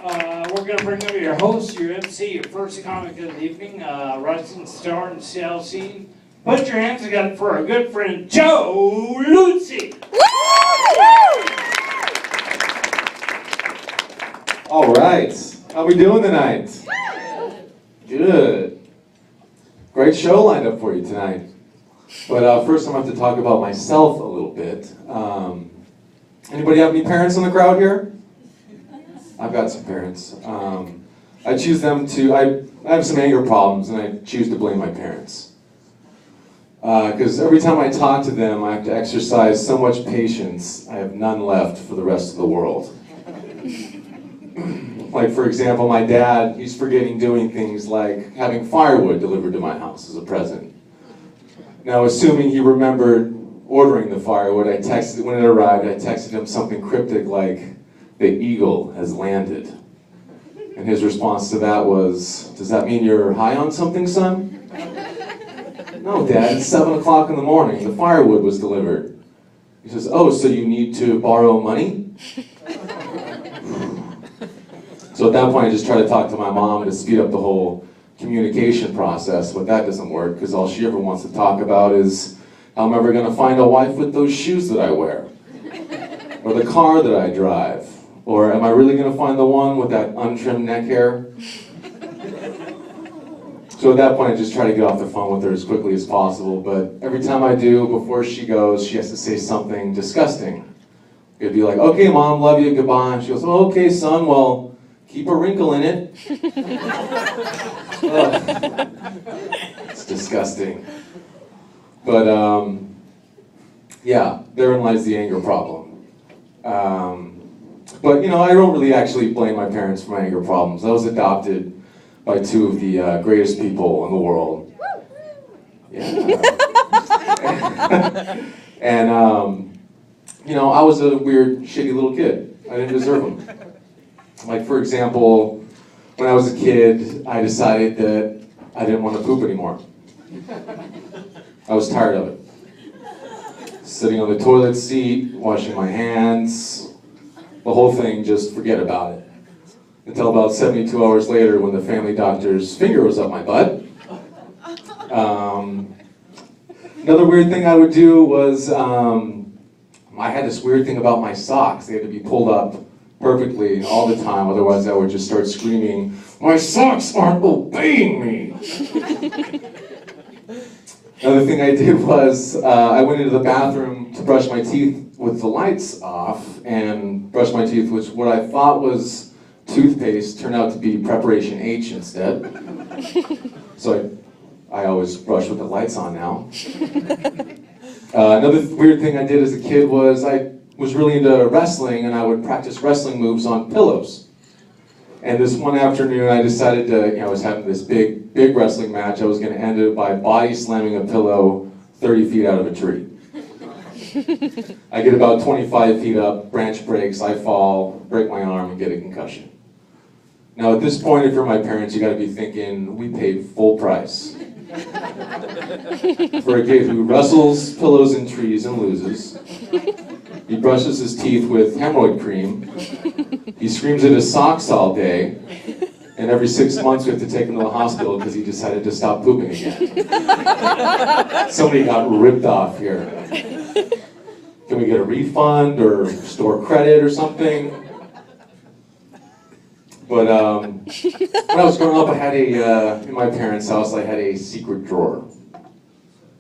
We're going to bring up your host, your MC, your first comic of the evening, rising star in the Seattle scene. Put your hands together for our good friend, Joe Luzzi. All right. How we doing tonight? Good. Great show lined up for you tonight. But first I'm going to have to talk about myself a little bit. Anybody have any parents in the crowd here? I've got some parents. I choose them to, I have some anger problems and I choose to blame my parents. Because every time I talk to them, I have to exercise so much patience, I have none left for the rest of the world. Like, for example, my dad, he's forgetting doing things like having firewood delivered to my house as a present. Now, assuming he remembered ordering the firewood, when it arrived, I texted him something cryptic like, "The eagle has landed." And his response to that was, "Does that mean you're high on something, son?" "No, Dad, it's 7 o'clock in the morning. The firewood was delivered." He says, "Oh, so you need to borrow money?" So at that point, I just try to talk to my mom to speed up the whole communication process, but that doesn't work because all she ever wants to talk about is how I'm ever going to find a wife with those shoes that I wear, or the car that I drive, or am I really going to find the one with that untrimmed neck hair? So at that point, I just try to get off the phone with her as quickly as possible, but every time I do, before she goes, she has to say something disgusting. It'd be like, "Okay, Mom, love you, goodbye." And she goes, "Oh, okay, son, well, keep a wrinkle in it." It's disgusting. But, yeah, therein lies the anger problem. But, you know, I don't really actually blame my parents for my anger problems. I was adopted by two of the greatest people in the world. Yeah. And, you know, I was a weird, shitty little kid. I didn't deserve them. Like, for example, when I was a kid, I decided that I didn't want to poop anymore. I was tired of it. Sitting on the toilet seat, washing my hands, the whole thing, just forget about it. Until about 72 hours later when the family doctor's finger was up my butt. Another weird thing I would do was, I had this weird thing about my socks. They had to be pulled up perfectly all the time, otherwise I would just start screaming, "My socks aren't obeying me!" Another thing I did was, I went into the bathroom to brush my teeth with the lights off, and brush my teeth with what I thought was toothpaste turned out to be Preparation H instead. So I always brush with the lights on now. Another weird thing I did as a kid was I was really into wrestling, and I would practice wrestling moves on pillows. And this one afternoon, I decided to, I was having this big wrestling match. I was going to end it by body slamming a pillow 30 feet out of a tree. I get about 25 feet up, branch breaks, I fall, break my arm, and get a concussion. Now, at this point, if you're my parents, you got to be thinking, we paid full price for a kid who wrestles pillows in trees and loses. He brushes his teeth with hemorrhoid cream. He screams at his socks all day. And every 6 months we have to take him to the hospital because he decided to stop pooping again. Somebody got ripped off here. Can we get a refund or store credit or something? But when I was growing up, I had in my parents' house, I had a secret drawer.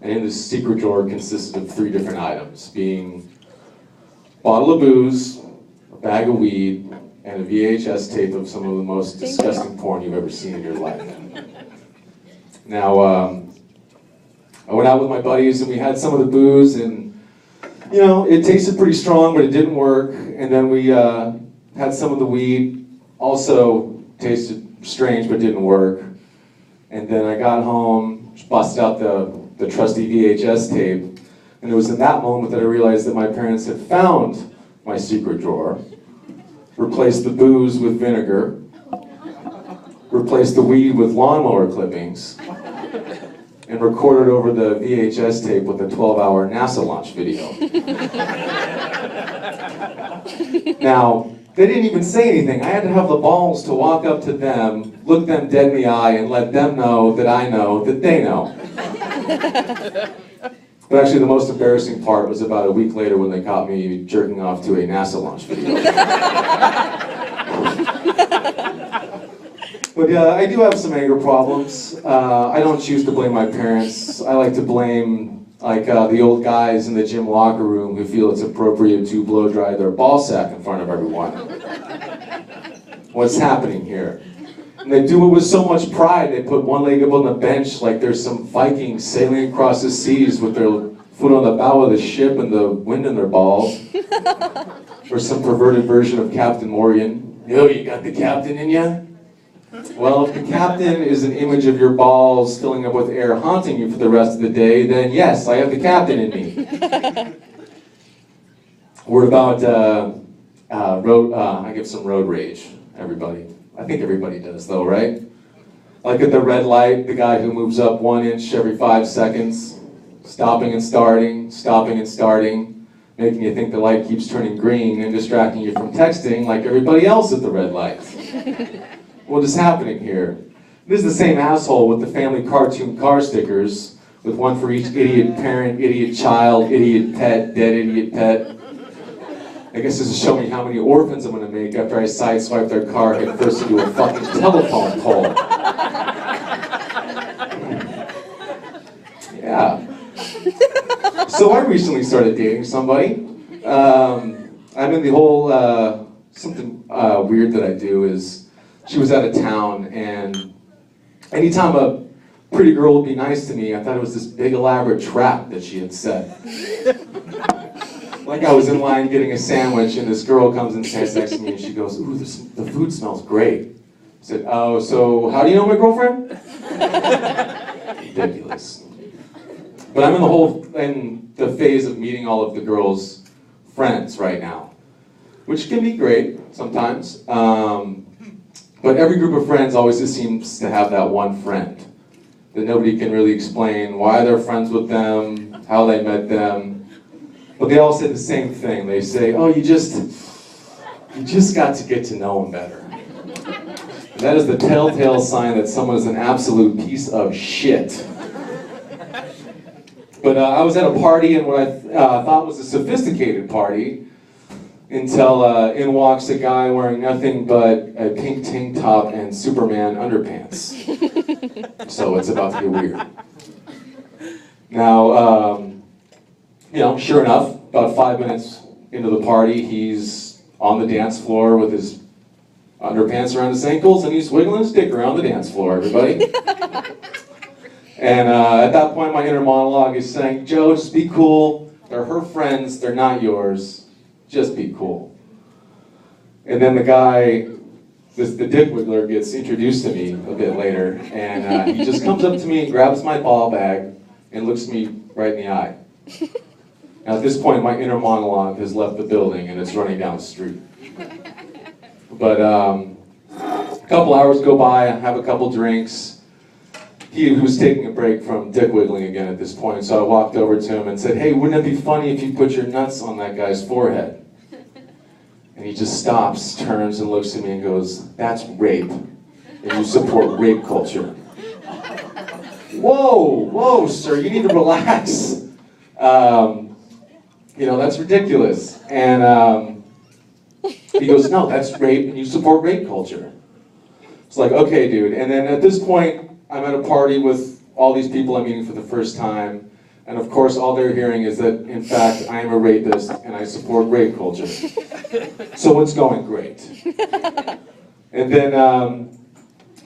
And in this secret drawer consisted of 3 different items, being a bottle of booze, a bag of weed, and a VHS tape of some of the most disgusting porn you've ever seen in your life. Now, I went out with my buddies and we had some of the booze, and it tasted pretty strong, but it didn't work. And then we had some of the weed, also tasted strange, but didn't work. And then I got home, busted out the trusty VHS tape, and it was in that moment that I realized that my parents had found my secret drawer, replaced the booze with vinegar, replaced the weed with lawnmower clippings, and recorded over the VHS tape with a 12-hour NASA launch video. Now, They didn't even say anything. I had to have the balls to walk up to them, look them dead in the eye, and let them know that I know that they know. But actually the most embarrassing part was about a week later when they caught me jerking off to a NASA launch video. But I do have some anger problems. I don't choose to blame my parents. I like to blame the old guys in the gym locker room who feel it's appropriate to blow dry their ball sack in front of everyone. What's happening here? And they do it with so much pride. They put one leg up on the bench like there's some Vikings sailing across the seas with their foot on the bow of the ship and the wind in their balls. Or some perverted version of Captain Morgan. Yo, you got the captain in ya? Well, if the captain is an image of your balls filling up with air haunting you for the rest of the day, then yes, I have the captain in me. We're about I get some road rage, everybody. I think everybody does though, right? Like at the red light, the guy who moves up 1 inch every 5 seconds, stopping and starting, making you think the light keeps turning green and distracting you from texting like everybody else at the red light. What is happening here? This is the same asshole with the family cartoon car stickers, with one for each idiot parent, idiot child, idiot pet, dead idiot pet. I guess this is showing me how many orphans I'm going to make after I sideswipe their car head first into a fucking telephone pole. Yeah. So I recently started dating somebody. I'm in the whole, something weird that I do is, she was out of town, and anytime a pretty girl would be nice to me, I thought it was this big elaborate trap that she had set. Like I was in line getting a sandwich, and this girl comes and stands next to me, and she goes, "Ooh, the food smells great." I said, "Oh, so how do you know my girlfriend?" Ridiculous. But I'm in the phase of meeting all of the girls' friends right now, which can be great sometimes. But every group of friends always just seems to have that one friend that nobody can really explain why they're friends with them, how they met them. But they all say the same thing. They say, "Oh, you just got to get to know them better." And that is the telltale sign that someone is an absolute piece of shit. But I was at a party, and what I thought was a sophisticated party, until in walks a guy wearing nothing but a pink tank top and Superman underpants. So it's about to get weird. Now, sure enough, about 5 minutes into the party, he's on the dance floor with his underpants around his ankles, and he's wiggling his dick around the dance floor, everybody. And at that point, my inner monologue is saying, "Joe, just be cool. They're her friends, they're not yours. Just be cool." And then the guy, the dick wiggler, gets introduced to me a bit later, and he just comes up to me and grabs my ball bag and looks me right in the eye. Now at this point, my inner monologue has left the building and it's running down the street. But a couple hours go by, I have a couple drinks. He was taking a break from dick wiggling again at this point, so I walked over to him and said, "Hey, wouldn't it be funny if you put your nuts on that guy's forehead?" And he just stops, turns, and looks at me and goes, "That's rape, and you support rape culture." Whoa, sir, you need to relax. That's ridiculous. And he goes, "No, that's rape, and you support rape culture." It's like, okay, dude. And then at this point, I'm at a party with all these people I'm meeting for the first time, and of course all they're hearing is that, in fact, I am a rapist and I support rape culture. So it's going great. And then,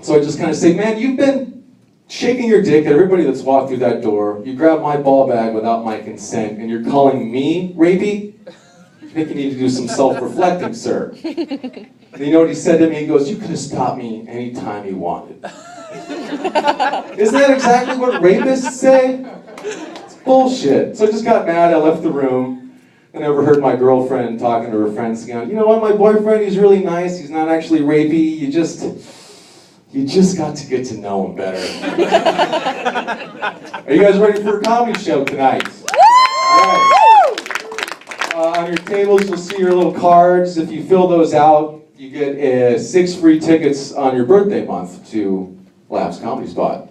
so I just kind of say, "Man, you've been shaking your dick at everybody that's walked through that door. You grabbed my ball bag without my consent, and you're calling me rapey? I think you need to do some self-reflecting, sir." And you know what he said to me? He goes, "You could have stopped me anytime you wanted." Isn't that exactly what rapists say? It's bullshit. So I just got mad, I left the room, and I overheard my girlfriend talking to her friends going, "You know what, my boyfriend, he's really nice, he's not actually rapey, you just got to get to know him better." Are you guys ready for a comedy show tonight? All right. On your tables, you'll see your little cards. If you fill those out, you get 6 free tickets on your birthday month to Laughs Comedy Spot.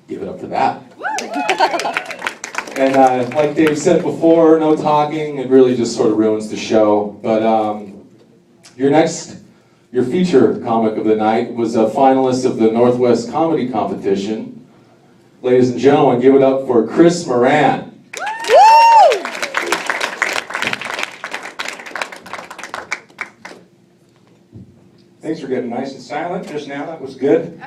Give it up for that. And like Dave said before, no talking. It really just sort of ruins the show. But your feature comic of the night was a finalist of the Northwest Comedy Competition. Ladies and gentlemen, give it up for Chris Moran. Thanks for getting nice and silent just now. That was good.